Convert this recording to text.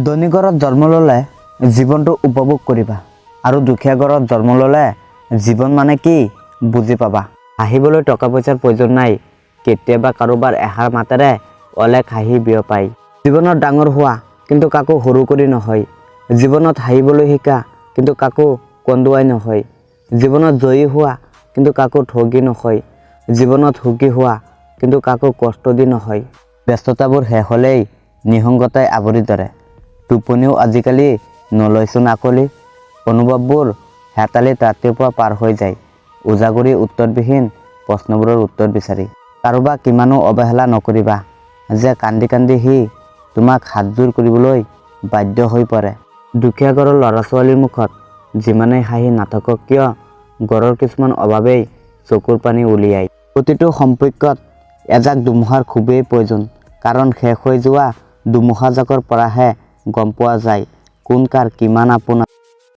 ধনী ঘৰত জন্ম ল'লে জীৱনটো উপভোগ কৰিবা আৰু দুখীয়া ঘৰত জন্ম ল'লে জীৱন মানে কি বুজি পাবা। হাঁহিবলৈ টকা পইচাৰ প্ৰয়োজন নাই, কেতিয়াবা কাৰোবাৰ এষাৰ মাতেৰে অলেখ হাঁহি বিয়পায়। জীৱনত ডাঙৰ হোৱা কিন্তু কাকো সৰু কৰি নহয়, জীৱনত হাঁহিবলৈ শিকা কিন্তু কাকো কন্দুৱাই নহয়, জীৱনত জয়ী হোৱা কিন্তু কাকো ঠগি নহয়, জীৱনত সুখী হোৱা কিন্তু কাকো কষ্ট দি নহয়। ব্যস্ততাবোৰ শেষ হ'লেই নিসংগতাই আৱৰি ধৰে, টোপনিও আজিকালি নলয়চোন আকলি, অনুভৱবোৰ হেতালিত ৰাতিপুৱা পাৰ হৈ যায়, উজাগৰি উত্তৰবিহীন প্ৰশ্নবোৰৰ উত্তৰ বিচাৰি। কাৰোবাক কিমানো অৱহেলা নকৰিবা যে কান্দি কান্দি সি তোমাক হাতযোৰ কৰিবলৈ বাধ্য হৈ পৰে। দুখীয়া ঘৰৰ ল'ৰা ছোৱালীৰ মুখত যিমানেই হাঁহি নাথাকক কিয় ঘৰৰ কিছুমান অভাৱেই চকুৰ পানী উলিয়ায়। প্ৰতিটো সম্পৰ্কত এজাক ধুমুহাৰ খুবেই প্ৰয়োজন, কাৰণ শেষ হৈ যোৱা ধুমুহাজাকৰ পৰাহে গম পোৱা যায় কোন কাৰ কিমান আপোন।